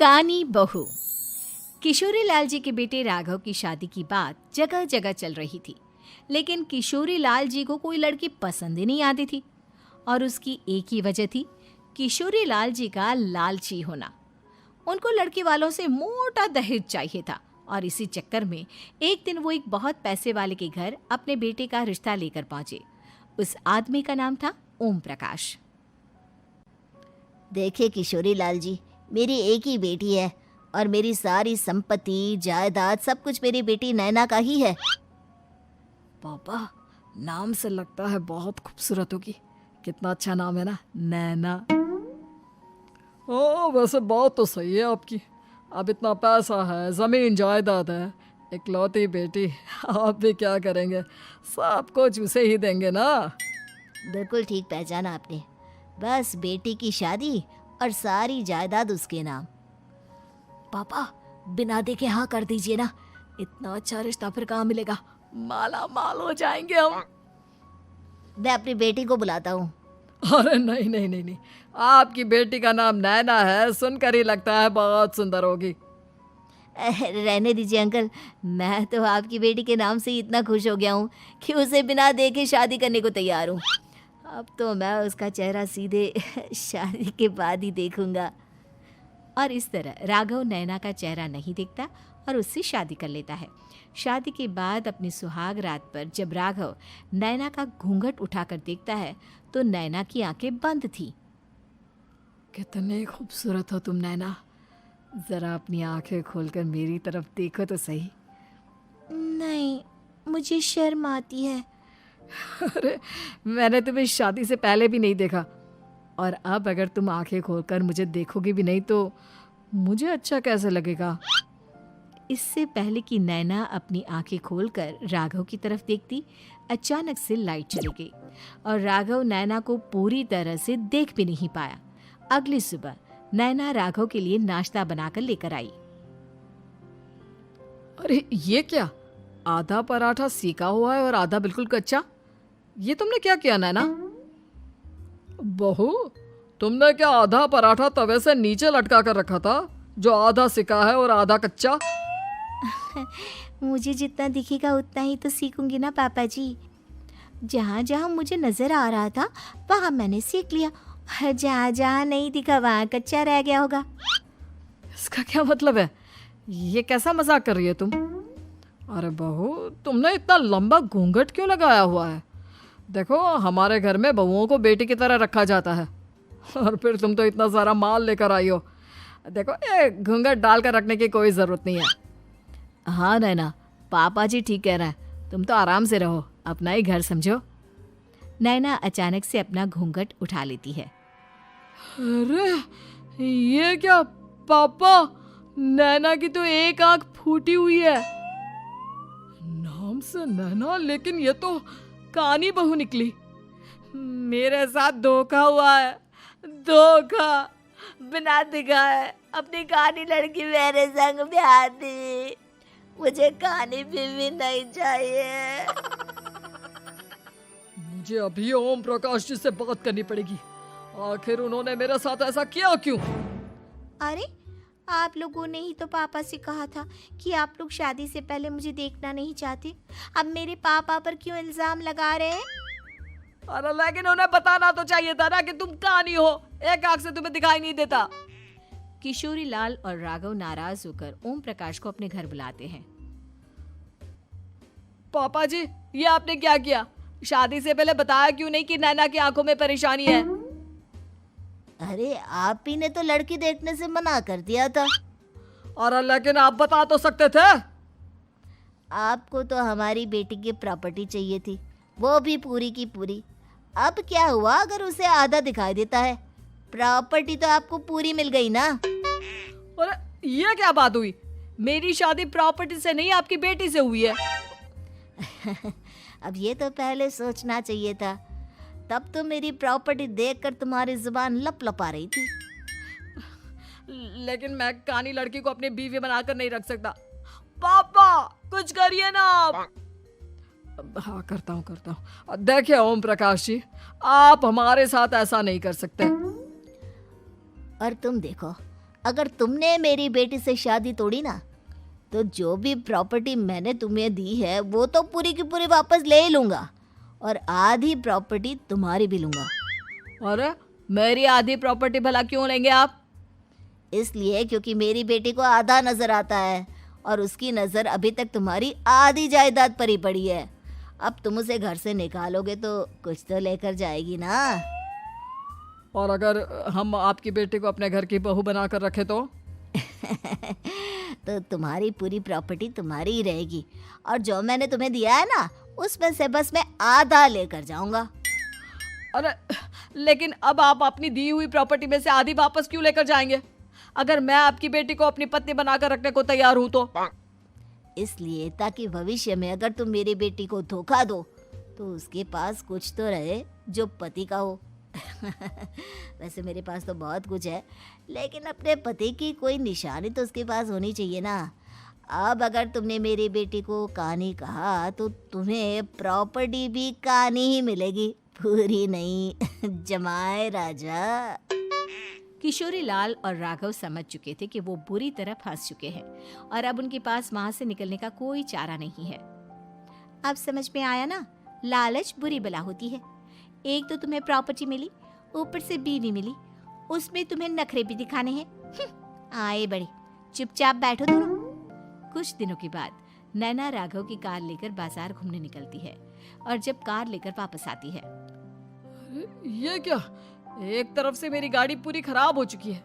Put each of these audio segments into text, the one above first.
कानी बहू। किशोरी लाल जी के बेटे राघव की शादी की बात जगह जगह चल रही थी, लेकिन किशोरी लाल जी को कोई लड़की पसंद ही नहीं आती थी। और उसकी एक ही वजह थी, किशोरी लाल जी का लालची होना। उनको लड़की वालों से मोटा दहेज चाहिए था और इसी चक्कर में एक दिन वो एक बहुत पैसे वाले के घर अपने बेटे का रिश्ता लेकर पहुंचे। उस आदमी का नाम था ओम प्रकाश। देखिए किशोरी लाल जी, मेरी एक ही बेटी है और मेरी सारी संपत्ति जायदाद सब कुछ मेरी बेटी नैना का ही है। पापा, नाम से लगता है बहुत खूबसूरत होगी। कितना अच्छा नाम है ना, नैना। ओ, वैसे बात तो सही है आपकी। अब इतना पैसा है, जमीन जायदाद है, इकलौती बेटी, आप भी क्या करेंगे? सब कुछ उसे ही देंगे ना। बिल्कुल ठीक पहचाना आपने। बस बेटी की शादी और सारी जायदाद उसके नाम। पापा, बिना देखे हाँ कर दीजिए ना। इतना अच्छा रिश्ता फिर कहाँ मिलेगा? माला माल हो जाएंगे हम। मैं अपनी बेटी को बुलाता हूँ। अरे नहीं नहीं नहीं नहीं, आपकी बेटी का नाम नैना है, सुनकर ही लगता है बहुत सुंदर होगी। रहने दीजिए अंकल, मैं तो आपकी बेटी के नाम से ही इतना खुश हो गया हूँ कि उसे बिना देखे शादी करने को तैयार हूँ। अब तो मैं उसका चेहरा सीधे शादी के बाद ही देखूंगा। और इस तरह राघव नैना का चेहरा नहीं देखता और उससे शादी कर लेता है। शादी के बाद अपनी सुहाग रात पर जब राघव नैना का घूंघट उठाकर देखता है तो नैना की आंखें बंद थी। कितने खूबसूरत हो तुम नैना, जरा अपनी आंखें खोलकर मेरी तरफ देखो तो सही। नहीं, मुझे शर्म आती है। अरे, मैंने तुम्हें शादी से पहले भी नहीं देखा, और अब अगर तुम आंखें खोलकर मुझे देखोगी भी नहीं तो मुझे अच्छा कैसे लगेगा? इससे पहले कि नैना अपनी आंखें खोलकर राघव की तरफ देखती, अचानक से लाइट चली गई और राघव नैना को पूरी तरह से देख भी नहीं पाया। अगली सुबह नैना राघव के लिए नाश्ता बनाकर लेकर आई। अरे ये क्या, आधा पराठा सेका हुआ है और आधा बिल्कुल कच्चा। ये तुमने क्या किया नैना? बहू, तुमने क्या आधा पराठा तवे से नीचे लटका कर रखा था, जो आधा सिका है और आधा कच्चा? मुझे जितना दिखेगा उतना ही तो सीखूंगी ना पापा जी। जहाँ जहाँ मुझे नजर आ रहा था वहाँ मैंने सीख लिया, जहाँ जहाँ नहीं दिखा वहाँ कच्चा रह गया होगा। इसका क्या मतलब है? ये कैसा मजाक कर रही है तुम? अरे बहू, तुमने इतना लंबा घूंघट क्यों लगाया हुआ है? देखो, हमारे घर में बहुओं को बेटी की तरह रखा जाता है, और फिर तुम तो इतना सारा माल लेकर आई हो। देखो, ये घूंघट डालकर रखने की कोई ज़रूरत नहीं है। हाँ नैना, पापा जी ठीक कह रहा है, तुम तो आराम से रहो, अपना ही घर समझो। नैना अचानक से अपना घूंघट उठा लेती है। अरे ये क्या पापा, नैना की तो एक आंख फूटी हुई है। नाम से नैना, लेकिन ये तो कानी बहू निकली। मेरे साथ धोखा हुआ है, धोखा। बिना दिखाए अपनी कानी लड़की मेरे संग ब्याह दी। मुझे कानी बीवी नहीं चाहिए। मुझे अभी ओम प्रकाश जी से बात करनी पड़ेगी। आखिर उन्होंने मेरे साथ ऐसा किया क्यों? अरे, आप लोगों ने ही तो पापा से कहा था कि आप लोग शादी से पहले मुझे देखना नहीं चाहते। अब मेरे पापा पर क्यों इल्जाम लगा रहे हैं? अरे लेकिन उन्हें बताना तो चाहिए था ना कि तुम कानी हो, एक आंख से तुम्हें दिखाई नहीं देता। किशोरी लाल और राघव नाराज होकर ओम प्रकाश को अपने घर बुलाते हैं। पापा जी, ये आपने क्या किया? शादी से पहले बताया क्यों नहीं कि नैना की आंखों में परेशानी है? अरे, आप ही ने तो लड़की देखने से मना कर दिया था। अरे लेकिन आप बता तो सकते थे। आपको तो हमारी बेटी की प्रॉपर्टी चाहिए थी, वो भी पूरी की पूरी। अब क्या हुआ अगर उसे आधा दिखाई देता है? प्रॉपर्टी तो आपको पूरी मिल गई ना। अरे ये क्या बात हुई? मेरी शादी प्रॉपर्टी से नहीं, आपकी बेटी से हुई है। अब ये तो पहले सोचना चाहिए था, तब तो मेरी प्रॉपर्टी देखकर तुम्हारी जुबान लप लपा रही थी। लेकिन मैं कानी लड़की को अपनी बीवी बनाकर नहीं रख सकता। पापा, कुछ करिए ना आप। हाँ, करता हूँ। देखिए ओम प्रकाश जी, आप हमारे साथ ऐसा नहीं कर सकते। और तुम देखो, अगर तुमने मेरी बेटी से शादी तोड़ी ना, तो जो भी प्रॉपर्टी मैंने तुम्हें दी है वो तो पूरी की पूरी वापस ले ही लूँगा, और आधी प्रॉपर्टी तुम्हारी भी लूँगा। अरे मेरी आधी प्रॉपर्टी भला क्यों लेंगे आप? इसलिए क्योंकि मेरी बेटी को आधा नज़र आता है और उसकी नज़र अभी तक तुम्हारी आधी जायदाद पर ही पड़ी है। अब तुम उसे घर से निकालोगे तो कुछ तो लेकर जाएगी ना। और अगर हम आपकी बेटी को अपने घर की बहू बना कर रखे तो? तो तुम्हारी पूरी प्रॉपर्टी तुम्हारी ही रहेगी, और जो मैंने तुम्हें दिया है ना, उसमें से बस मैं आधा लेकर जाऊंगा। अरे लेकिन अब आप अपनी दी हुई प्रॉपर्टी में से आधी वापस क्यों लेकर जाएंगे? अगर मैं आपकी बेटी को अपनी पत्नी बनाकर रखने को तैयार हूं तो? इसलिए ताकि भविष्य में अगर तुम मेरी बेटी को धोखा दो तो उसके पास कुछ तो रहे जो पति का हो। वैसे मेरे पास तो बहुत कुछ है, लेकिन अपने पति की कोई निशानी तो उसके पास होनी चाहिए ना। अब अगर तुमने मेरी बेटी को कानी कहा तो तुम्हें प्रॉपर्टी भी कानी ही मिलेगी, पूरी नहीं। जमाए राजा। किशोरी लाल और राघव समझ चुके थे कि वो बुरी तरह फंस चुके हैं और अब उनके पास वहां से निकलने का कोई चारा नहीं है। अब समझ में आया ना, लालच बुरी बला होती है। एक तो तुम्हें प्रॉपर्टी मिली, ऊपर से बीवी मिली, उसमें तुम्हें नखरे भी दिखाने हैं। आए बड़े, चुपचाप बैठो दोनों। कुछ दिनों के बाद नैना राघव की कार लेकर बाजार घूमने निकलती है और जब कार लेकर वापस आती है, ये क्या? एक तरफ से मेरी गाड़ी पूरी खराब हो चुकी है।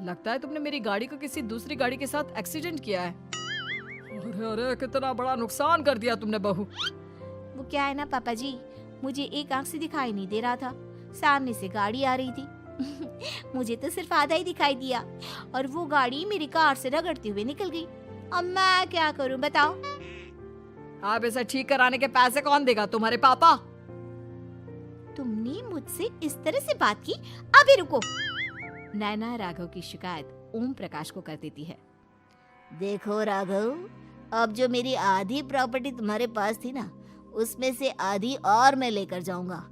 लगता है तुमने मेरी गाड़ी को किसी दूसरी गाड़ी के साथ एक्सीडेंट किया है। अरे अरे कितना बड़ा नुकसान कर दिया तुमने बहू। वो क्या है ना पापा जी, मुझे एक आंख से दिखाई नहीं दे रहा था, सामने से गाड़ी आ रही थी। मुझे तो सिर्फ आधा ही दिखाई दिया और वो गाड़ी मेरी कार से रगड़ते हुए निकल गई। अब मैं क्या करूं बताओ? आप इसे ठीक कराने के पैसे कौन देगा? तुम्हारे पापा। तुमने मुझसे इस तरह से बात की? अभी रुको। नैना राघव की शिकायत ओम प्रकाश को कर देती है। देखो राघव, अब जो मेरी आधी प्रॉपर्टी तुम्हारे पास थी ना, उसमें से आधी और मैं लेकर जाऊंगा,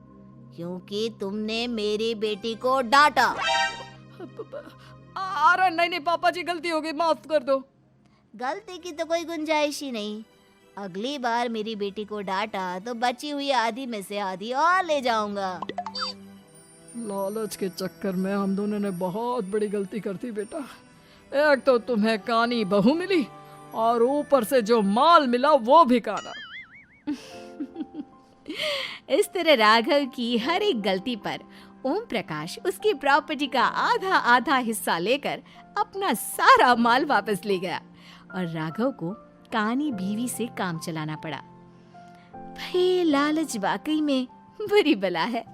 क्योंकि तुमने मेरी बेटी को डांटा। अरे नहीं नहीं पापा जी, गलती हो गई, माफ कर दो। गलती की तो कोई गुंजाइश ही नहीं। अगली बार मेरी बेटी को डांटा तो बची हुई आधी में से आधी और ले जाऊंगा। लालच के चक्कर में हम दोनों ने बहुत बड़ी गलती कर दी बेटा। एक तो तुम्हें कानी बहू मिली और ऊपर से जो माल मिला वो भी काना। इस तरह राघव की हर एक गलती पर ओम प्रकाश उसकी प्रॉपर्टी का आधा आधा हिस्सा लेकर अपना सारा माल वापस ले गया और राघव को कानी बीवी से काम चलाना पड़ा। भाई लालच वाकई में बुरी बला है।